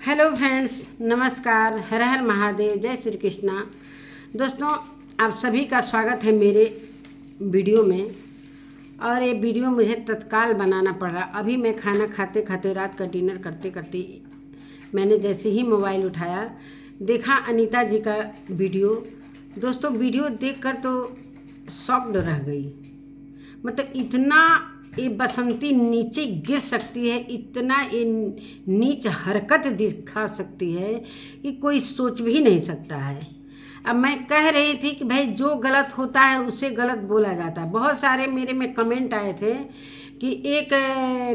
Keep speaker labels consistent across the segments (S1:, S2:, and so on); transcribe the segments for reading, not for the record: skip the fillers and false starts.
S1: Hello friends, नमस्कार। हर हर महादेव, जय श्री कृष्णा। दोस्तों, आप सभी का स्वागत है मेरे वीडियो में। और ये वीडियो मुझे तत्काल बनाना पड़ रहा। अभी मैं खाना खाते खाते, रात का डिनर करते करते मैंने जैसे ही मोबाइल उठाया, देखा अनीता जी का वीडियो। दोस्तों, वीडियो देखकर तो शॉक्ड रह गई। मतलब इतना ये बसंती नीचे गिर सकती है, इतना ये नीच हरकत दिखा सकती है कि कोई सोच भी नहीं सकता है। अब मैं कह रही थी कि भाई जो गलत होता है उसे गलत बोला जाता है। बहुत सारे मेरे में कमेंट आए थे कि एक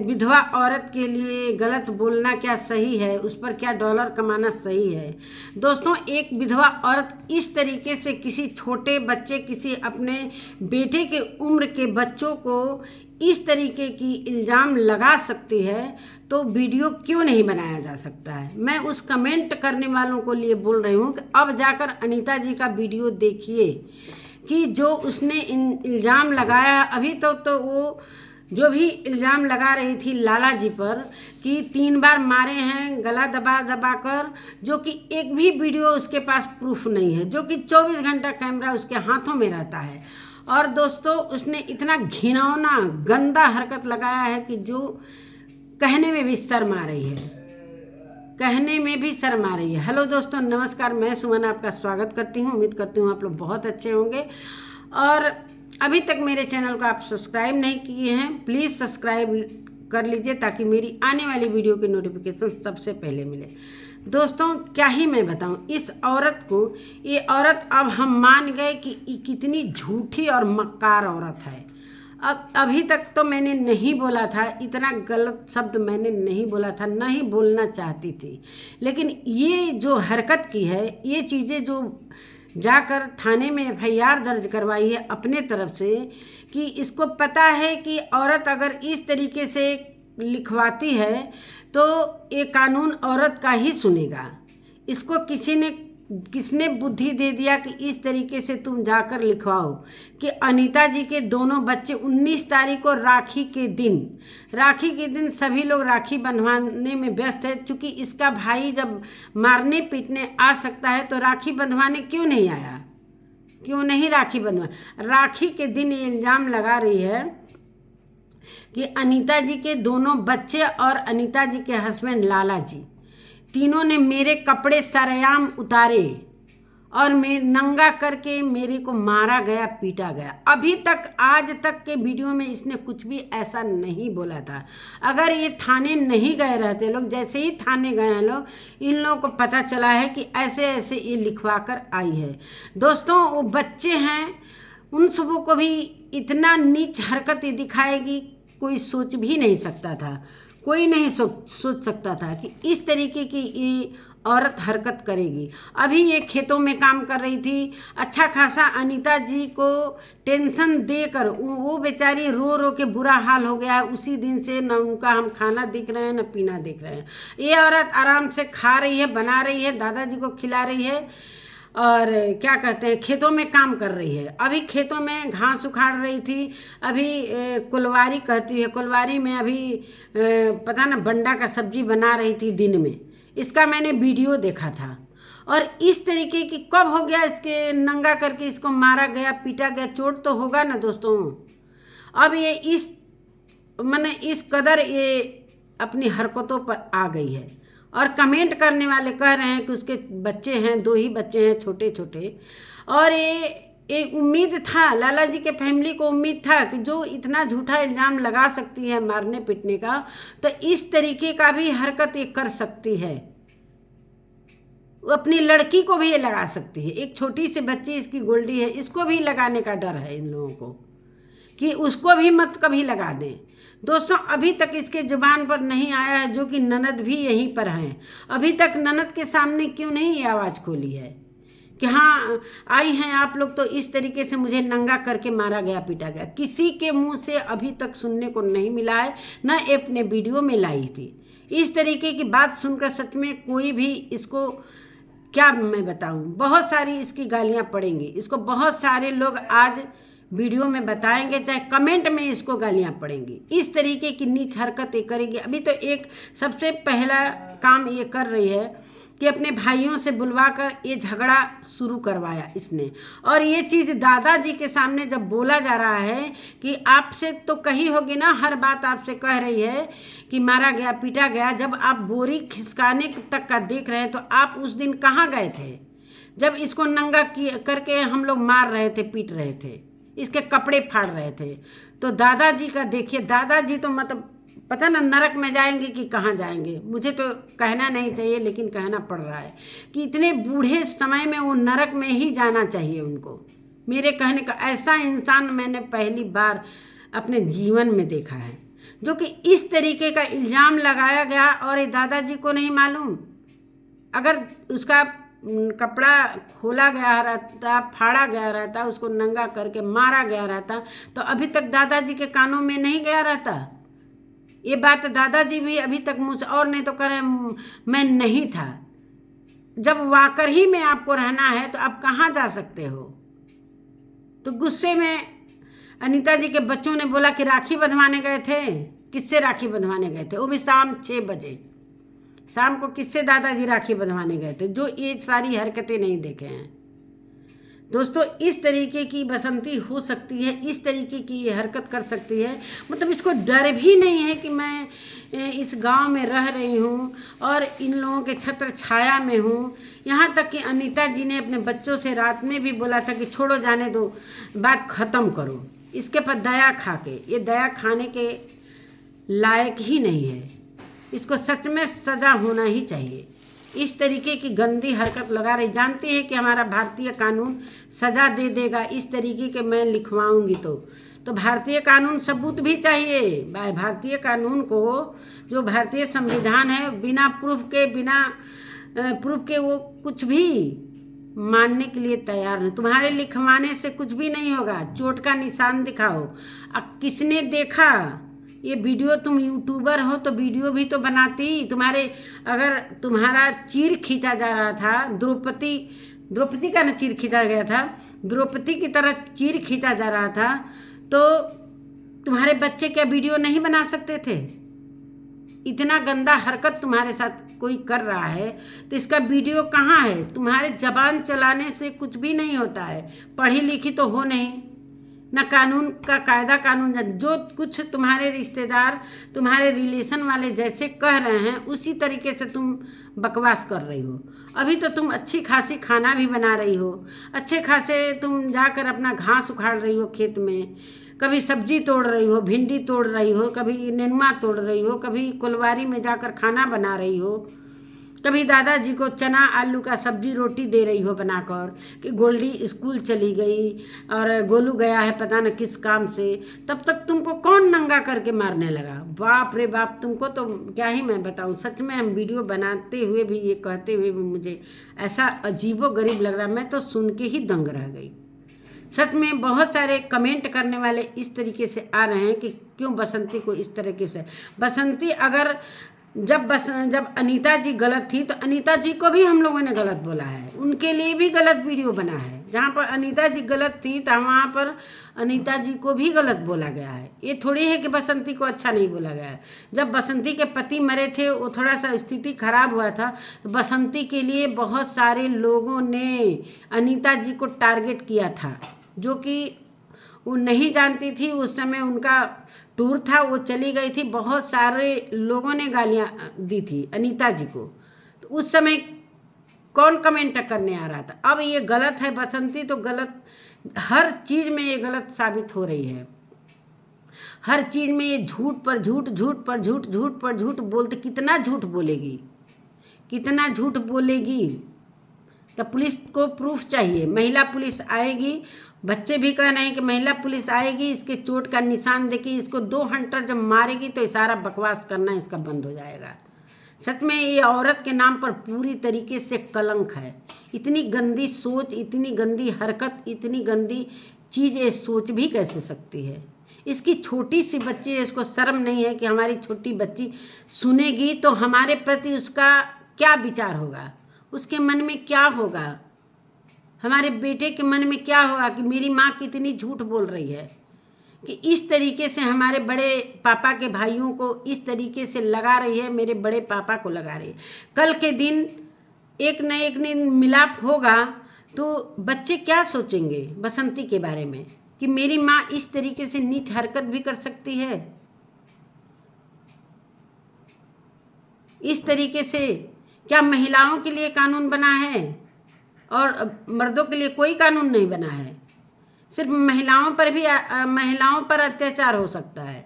S1: विधवा औरत के लिए गलत बोलना क्या सही है, उस पर क्या डॉलर कमाना सही है। दोस्तों, एक विधवा औरत इस तरीके से किसी छोटे बच्चे, किसी अपने बेटे के उम्र के बच्चों को इस तरीके की इल्ज़ाम लगा सकती है, तो वीडियो क्यों नहीं बनाया जा सकता है। मैं उस कमेंट करने वालों को लिए बोल रही हूँ कि अब जाकर अनीता जी का वीडियो देखिए कि जो उसने इल्ज़ाम लगाया। अभी तो वो जो भी इल्ज़ाम लगा रही थी लाला जी पर कि 3 बार मारे हैं गला दबा दबा कर, जो कि एक भी वीडियो उसके पास प्रूफ नहीं है, जो कि 24 घंटा कैमरा उसके हाथों में रहता है। और दोस्तों, उसने इतना घिनौना गंदा हरकत लगाया है कि जो कहने में भी शर्म आ रही है, कहने में भी शर्म आ रही है। हेलो दोस्तों, नमस्कार। मैं सुमन आपका स्वागत करती हूँ। उम्मीद करती हूँ आप लोग बहुत अच्छे होंगे। और अभी तक मेरे चैनल को आप सब्सक्राइब नहीं किए हैं, प्लीज़ सब्सक्राइब कर लीजिए ताकि मेरी आने वाली वीडियो की नोटिफिकेशन सबसे पहले मिले। दोस्तों, क्या ही मैं बताऊं इस औरत को। ये औरत, अब हम मान गए कि कितनी झूठी और मक्कार औरत है। अब अभी तक तो मैंने नहीं बोला था, इतना गलत शब्द मैंने नहीं बोला था, ना ही बोलना चाहती थी। लेकिन ये जो हरकत की है, ये चीज़ें जो जाकर थाने में एफआईआर दर्ज करवाई है अपने तरफ से, कि इसको पता है कि औरत अगर इस तरीके से लिखवाती है तो ये कानून औरत का ही सुनेगा। इसको किसने बुद्धि दे दिया कि इस तरीके से तुम जाकर लिखवाओ कि अनीता जी के दोनों बच्चे 19 तारीख को राखी के दिन सभी लोग राखी बंधवाने में व्यस्त है। चूँकि इसका भाई जब मारने पीटने आ सकता है तो राखी बंधवाने क्यों नहीं आया, क्यों नहीं राखी बंधवा। राखी के दिन ये इल्ज़ाम लगा रही है कि अनीता जी के दोनों बच्चे और अनीता जी के हस्बैंड लाला जी तीनों ने मेरे कपड़े सरेआम उतारे और मैं नंगा करके मेरे को मारा गया, पीटा गया। अभी तक, आज तक के वीडियो में इसने कुछ भी ऐसा नहीं बोला था। अगर ये थाने नहीं गए रहते लोग, जैसे ही थाने गए हैं लोग, इन लोगों को पता चला है कि ऐसे ऐसे ये लिखवा कर आई है। दोस्तों, वो बच्चे हैं, उन सबों को भी इतना नीच हरकत ये दिखाएगी, कोई सोच भी नहीं सकता था। कोई नहीं सोच सकता था कि इस तरीके की ये औरत हरकत करेगी। अभी ये खेतों में काम कर रही थी, अच्छा खासा अनीता जी को टेंशन देकर वो बेचारी रो रो के बुरा हाल हो गया है। उसी दिन से न उनका हम खाना देख रहे हैं न पीना देख रहे हैं। ये औरत आराम से खा रही है, बना रही है, दादाजी को खिला रही है और क्या कहते हैं, खेतों में काम कर रही है। अभी खेतों में घास उखाड़ रही थी। अभी कुलवारी कहती है, कुलवारी में अभी पता ना बंडा का सब्जी बना रही थी दिन में। इसका मैंने वीडियो देखा था। और इस तरीके की कब हो गया, इसके नंगा करके इसको मारा गया, पीटा गया, चोट तो होगा ना दोस्तों। अब ये इस कदर ये अपनी हरकतों पर आ गई है। और कमेंट करने वाले कह रहे हैं कि उसके बच्चे हैं, 2 ही बच्चे हैं छोटे छोटे। और ये उम्मीद था, लाला जी के फैमिली को उम्मीद था कि जो इतना झूठा इल्ज़ाम लगा सकती है मारने पीटने का, तो इस तरीके का भी हरकत ये कर सकती है। अपनी लड़की को भी ये लगा सकती है। एक छोटी सी बच्ची इसकी गोल्डी है, इसको भी लगाने का डर है इन लोगों को कि उसको भी मत कभी लगा दें। दोस्तों, अभी तक इसके जुबान पर नहीं आया है, जो कि ननद भी यहीं पर हैं। अभी तक ननद के सामने क्यों नहीं ये आवाज़ खोली है कि हाँ आई हैं आप लोग, तो इस तरीके से मुझे नंगा करके मारा गया, पीटा गया। किसी के मुंह से अभी तक सुनने को नहीं मिला है, ना अपने वीडियो में लाई थी। इस तरीके की बात सुनकर सच में कोई भी इसको, क्या मैं बताऊं, बहुत सारी इसकी गालियां पड़ेंगी। इसको बहुत सारे लोग आज वीडियो में बताएंगे, चाहे कमेंट में इसको गालियाँ पड़ेंगी। इस तरीके की नीच हरकत ये करेगी। अभी तो एक सबसे पहला काम ये कर रही है कि अपने भाइयों से बुलवा कर ये झगड़ा शुरू करवाया इसने। और ये चीज़ दादाजी के सामने जब बोला जा रहा है कि आपसे तो कही होगी ना, हर बात आपसे कह रही है कि मारा गया पीटा गया। जब आप बोरी खिसकाने तक का देख रहे हैं तो आप उस दिन कहाँ गए थे जब इसको नंगा करके हम लोग मार रहे थे, पीट रहे थे, इसके कपड़े फाड़ रहे थे? तो दादाजी का देखिए, दादाजी तो मतलब पता ना नरक में जाएंगे कि कहाँ जाएंगे। मुझे तो कहना नहीं चाहिए लेकिन कहना पड़ रहा है कि इतने बूढ़े समय में वो नरक में ही जाना चाहिए उनको। मेरे कहने का ऐसा इंसान मैंने पहली बार अपने जीवन में देखा है जो कि इस तरीके का इल्ज़ाम लगाया गया। और ये दादाजी को नहीं मालूम, अगर उसका कपड़ा खोला गया रहता, फाड़ा गया रहता, उसको नंगा करके मारा गया रहता तो अभी तक दादाजी के कानों में नहीं गया रहता। ये बात दादाजी भी अभी तक मुझसे और नहीं तो करें मैं नहीं था। जब वाकर ही में आपको रहना है तो आप कहाँ जा सकते हो? तो गुस्से में अनीता जी के बच्चों ने बोला कि राखी बंधवाने गए थे। किससे राखी बंधवाने गए थे? वो भी शाम 6 बजे। शाम को किससे दादाजी राखी बंधवाने गए थे? जो ये सारी हरकतें नहीं देखे हैं दोस्तों। इस तरीके की बसंती हो सकती है, इस तरीके की ये हरकत कर सकती है। मतलब इसको डर भी नहीं है कि मैं इस गांव में रह रही हूँ और इन लोगों के छत्र छाया में हूँ। यहाँ तक कि अनीता जी ने अपने बच्चों से रात में भी बोला था कि छोड़ो, जाने दो, बात ख़त्म करो। इसके पर दया खा के, ये दया खाने के लायक ही नहीं है। इसको सच में सज़ा होना ही चाहिए। इस तरीके की गंदी हरकत लगा रही, जानती है कि हमारा भारतीय कानून सज़ा दे देगा इस तरीके के मैं लिखवाऊंगी तो भारतीय कानून सबूत भी चाहिए। भारतीय कानून को, जो भारतीय संविधान है, बिना प्रूफ के वो कुछ भी मानने के लिए तैयार नहीं। तुम्हारे लिखवाने से कुछ भी नहीं होगा। चोट का निशान दिखाओ। अब किसने देखा ये वीडियो? तुम यूट्यूबर हो तो वीडियो भी तो बनाती। अगर तुम्हारा चीर खींचा जा रहा था, द्रौपदी का न चीर खींचा गया था, द्रौपदी की तरह चीर खींचा जा रहा था, तो तुम्हारे बच्चे क्या वीडियो नहीं बना सकते थे? इतना गंदा हरकत तुम्हारे साथ कोई कर रहा है तो इसका वीडियो कहाँ है? तुम्हारे जबान चलाने से कुछ भी नहीं होता है। पढ़ी लिखी तो हो नहीं, ना कानून का कायदा कानून। जो कुछ तुम्हारे रिश्तेदार, तुम्हारे रिलेशन वाले जैसे कह रहे हैं उसी तरीके से तुम बकवास कर रही हो। अभी तो तुम अच्छी खासी खाना भी बना रही हो, अच्छे खासे तुम जाकर अपना घास उखाड़ रही हो खेत में, कभी सब्जी तोड़ रही हो, भिंडी तोड़ रही हो, कभी नेनुआ तोड़ रही हो, कभी कोलवारी में जाकर खाना बना रही हो, कभी दादाजी को चना आलू का सब्जी रोटी दे रही हो बनाकर कि गोल्डी स्कूल चली गई और गोलू गया है पता न किस काम से। तब तक तुमको कौन नंगा करके मारने लगा? बाप रे बाप, तुमको तो क्या ही मैं बताऊं। सच में हम वीडियो बनाते हुए भी, ये कहते हुए भी मुझे ऐसा अजीबोगरीब लग रहा, मैं तो सुन के ही दंग रह गई। सच में बहुत सारे कमेंट करने वाले इस तरीके से आ रहे हैं कि क्यों बसंती को इस तरीके से। बसंती अगर जब अनीता जी गलत थी तो अनीता जी को भी हम लोगों ने गलत बोला है, उनके लिए भी गलत वीडियो बना है। जहाँ पर अनीता जी गलत थी तो वहाँ पर अनीता जी को भी गलत बोला गया है। ये थोड़ी है कि बसंती को अच्छा नहीं बोला गया है। जब बसंती के पति मरे थे, वो थोड़ा सा स्थिति खराब हुआ था, तो बसंती के लिए बहुत सारे लोगों ने अनीता जी को टारगेट किया था, जो कि वो नहीं जानती थी। उस समय उनका टूर था, वो चली गई थी, बहुत सारे लोगों ने गालियाँ दी थी अनीता जी को। तो उस समय कौन कमेंट करने आ रहा था? अब ये गलत है बसंती, तो गलत हर चीज़ में ये गलत साबित हो रही है। हर चीज़ में ये झूठ पर झूठ, झूठ पर झूठ, झूठ पर झूठ बोलते। कितना झूठ बोलेगी, कितना झूठ बोलेगी? तो पुलिस को प्रूफ चाहिए, महिला पुलिस आएगी। बच्चे भी कह रहे हैं कि महिला पुलिस आएगी, इसके चोट का निशान देखिए, इसको 2 हंटर जब मारेगी तो सारा बकवास करना इसका बंद हो जाएगा। सच में ये औरत के नाम पर पूरी तरीके से कलंक है। इतनी गंदी सोच, इतनी गंदी हरकत, इतनी गंदी चीज़ ये सोच भी कैसे सकती है? इसकी छोटी सी बच्ची है, इसको शर्म नहीं है कि हमारी छोटी बच्ची सुनेगी तो हमारे प्रति उसका क्या विचार होगा, उसके मन में क्या होगा? हमारे बेटे के मन में क्या होगा कि मेरी माँ कितनी झूठ बोल रही है, कि इस तरीके से हमारे बड़े पापा के भाइयों को इस तरीके से लगा रही है, मेरे बड़े पापा को लगा रही है। कल के दिन एक न एक दिन मिलाप होगा तो बच्चे क्या सोचेंगे बसंती के बारे में, कि मेरी माँ इस तरीके से नीच हरकत भी कर सकती है। इस तरीके से क्या महिलाओं के लिए कानून बना है और मर्दों के लिए कोई कानून नहीं बना है? सिर्फ महिलाओं पर भी महिलाओं पर अत्याचार हो सकता है,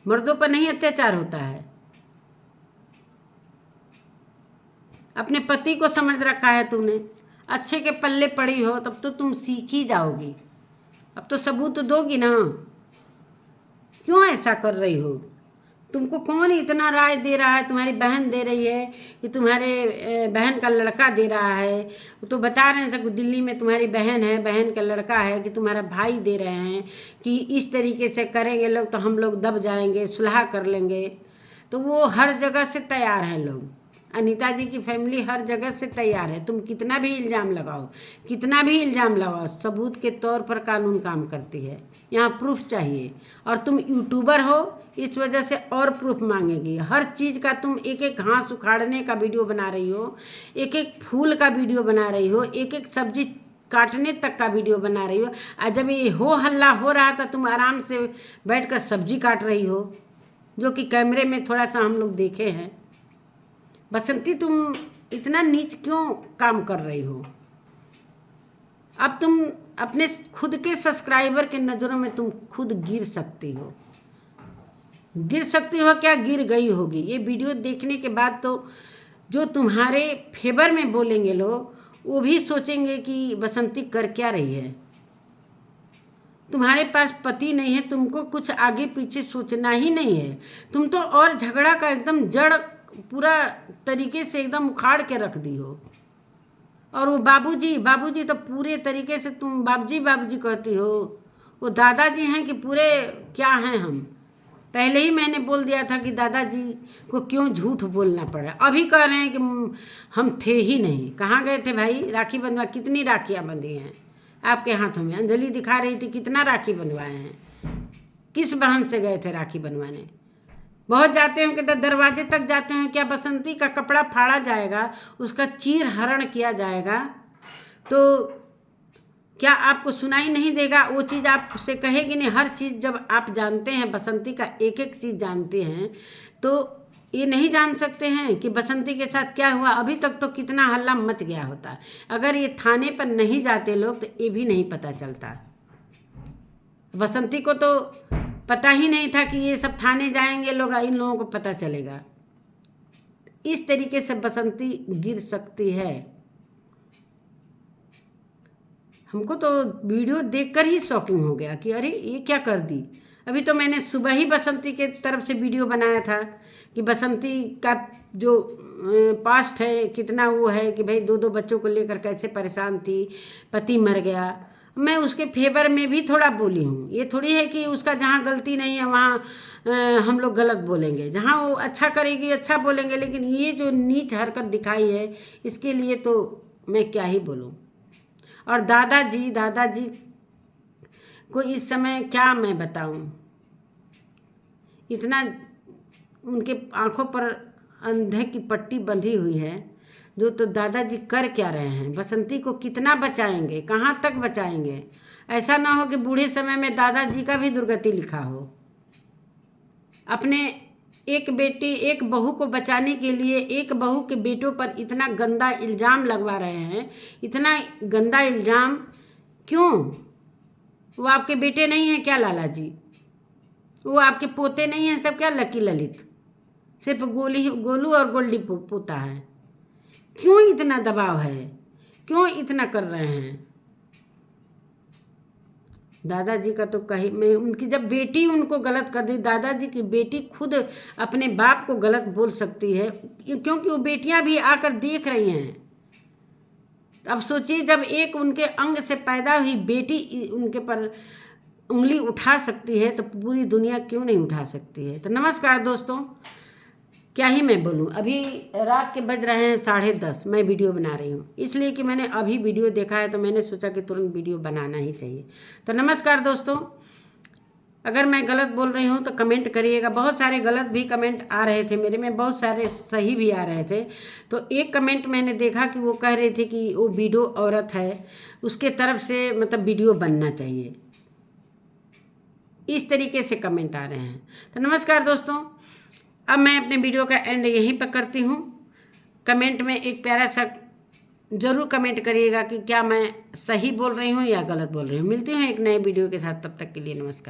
S1: मर्दों पर नहीं अत्याचार होता है। अपने पति को समझ रखा है तूने, अच्छे के पल्ले पड़ी हो तब तो तुम सीख ही जाओगी। अब तो सबूत दोगी ना, क्यों ऐसा कर रही हो? तुमको कौन इतना राय दे रहा है? तुम्हारी बहन दे रही है कि तुम्हारे बहन का लड़का दे रहा है, तो बता रहे हैं सब दिल्ली में तुम्हारी बहन है, बहन का लड़का है, कि तुम्हारा भाई दे रहे हैं कि इस तरीके से करेंगे लोग तो हम लोग दब जाएंगे, सुलह कर लेंगे। तो वो हर जगह से तैयार है लोग, अनीता जी की फैमिली हर जगह से तैयार है। तुम कितना भी इल्ज़ाम लगाओ, कितना भी इल्ज़ाम लगाओ, सबूत के तौर पर कानून काम करती है। यहाँ प्रूफ चाहिए, और तुम यूट्यूबर हो इस वजह से और प्रूफ मांगेगी। हर चीज़ का तुम एक एक घास उखाड़ने का वीडियो बना रही हो, एक एक फूल का वीडियो बना रही हो, एक एक सब्जी काटने तक का वीडियो बना रही हो। और जब ये हो हल्ला हो रहा था तुम आराम से बैठकर सब्जी काट रही हो, जो कि कैमरे में थोड़ा सा हम लोग देखे हैं। बसंती तुम इतना नीच क्यों काम कर रही हो? अब तुम अपने खुद के सब्सक्राइबर के नज़रों में तुम खुद गिर सकती हो। गिर सकती हो क्या, गिर गई होगी। ये वीडियो देखने के बाद तो जो तुम्हारे फेवर में बोलेंगे लोग, वो भी सोचेंगे कि बसंती कर क्या रही है। तुम्हारे पास पति नहीं है, तुमको कुछ आगे पीछे सोचना ही नहीं है। तुम तो और झगड़ा का एकदम जड़ पूरा तरीके से एकदम उखाड़ के रख दी हो। और वो बाबूजी बाबूजी तो पूरे तरीके से तुम बाबूजी बाबूजी कहती हो। वो दादाजी हैं कि पूरे क्या हैं? हम पहले ही मैंने बोल दिया था कि दादाजी को क्यों झूठ बोलना पड़ा। अभी कह रहे हैं कि हम थे ही नहीं। कहाँ गए थे भाई? राखी बंधवा, कितनी राखियाँ बंधी हैं आपके हाथों में? अंजलि दिखा रही थी कितना राखी बनवाए हैं। किस बहन से गए थे राखी बनवाने? बहुत जाते हैं कि दरवाजे तक जाते हैं। क्या बसंती का कपड़ा फाड़ा जाएगा, उसका चीर हरण किया जाएगा तो क्या आपको सुनाई नहीं देगा? वो चीज़ आपसे कहेगी नहीं। हर चीज़ जब आप जानते हैं, बसंती का एक एक चीज़ जानते हैं, तो ये नहीं जान सकते हैं कि बसंती के साथ क्या हुआ। अभी तक तो कितना हल्ला मच गया होता। अगर ये थाने पर नहीं जाते लोग तो ये भी नहीं पता चलता। बसंती को तो पता ही नहीं था कि ये सब थाने जाएंगे लोग, इन लोगों को पता चलेगा। इस तरीके से बसंती गिर सकती है। हमको तो वीडियो देखकर ही शॉकिंग हो गया कि अरे ये क्या कर दी। अभी तो मैंने सुबह ही बसंती के तरफ से वीडियो बनाया था कि बसंती का जो पास्ट है कितना वो है, कि भाई 2-2 बच्चों को लेकर कैसे परेशान थी, पति मर गया। मैं उसके फेवर में भी थोड़ा बोली हूँ। ये थोड़ी है कि उसका जहाँ गलती नहीं है वहाँ हम लोग गलत बोलेंगे। जहाँ वो अच्छा करेगी अच्छा बोलेंगे, लेकिन ये जो नीच हरकत दिखाई है इसके लिए तो मैं क्या ही बोलूँ। और दादाजी को इस समय क्या मैं बताऊं, इतना उनके आंखों पर अंधे की पट्टी बंधी हुई है। जो तो दादाजी कर क्या रहे हैं? बसंती को कितना बचाएंगे, कहाँ तक बचाएंगे? ऐसा ना हो कि बूढ़े समय में दादाजी का भी दुर्गति लिखा हो। अपने एक बेटी एक बहू को बचाने के लिए एक बहू के बेटों पर इतना गंदा इल्ज़ाम लगवा रहे हैं। इतना गंदा इल्ज़ाम क्यों? वो आपके बेटे नहीं हैं क्या लाला जी? वो आपके पोते नहीं हैं सब क्या? लकी ललित सिर्फ गोलू और गोल्डी पोता है। क्यों इतना दबाव है? क्यों इतना कर रहे हैं? दादाजी का तो कहीं मैं उनकी जब बेटी उनको गलत कर दी, दादाजी की बेटी खुद अपने बाप को गलत बोल सकती है क्योंकि वो बेटियां भी आकर देख रही हैं। अब सोचिए जब एक उनके अंग से पैदा हुई बेटी उनके पर उंगली उठा सकती है तो पूरी दुनिया क्यों नहीं उठा सकती है। तो नमस्कार दोस्तों, क्या ही मैं बोलूं। अभी रात के बज रहे हैं 10:30, मैं वीडियो बना रही हूं, इसलिए कि मैंने अभी वीडियो देखा है तो मैंने सोचा कि तुरंत वीडियो बनाना ही चाहिए। तो नमस्कार दोस्तों, अगर मैं गलत बोल रही हूँ तो कमेंट करिएगा। बहुत सारे गलत भी कमेंट आ रहे थे मेरे में, बहुत सारे सही भी आ रहे थे। तो एक कमेंट मैंने देखा कि वो कह रही थी कि वो वीडियो औरत है, उसके तरफ से मतलब वीडियो बनना चाहिए, इस तरीके से कमेंट आ रहे हैं। तो नमस्कार दोस्तों, अब मैं अपने वीडियो का एंड यहीं पर करती हूँ। कमेंट में एक प्यारा सा ज़रूर कमेंट करिएगा कि क्या मैं सही बोल रही हूँ या गलत बोल रही हूँ। मिलती हूँ एक नए वीडियो के साथ, तब तक के लिए नमस्कार।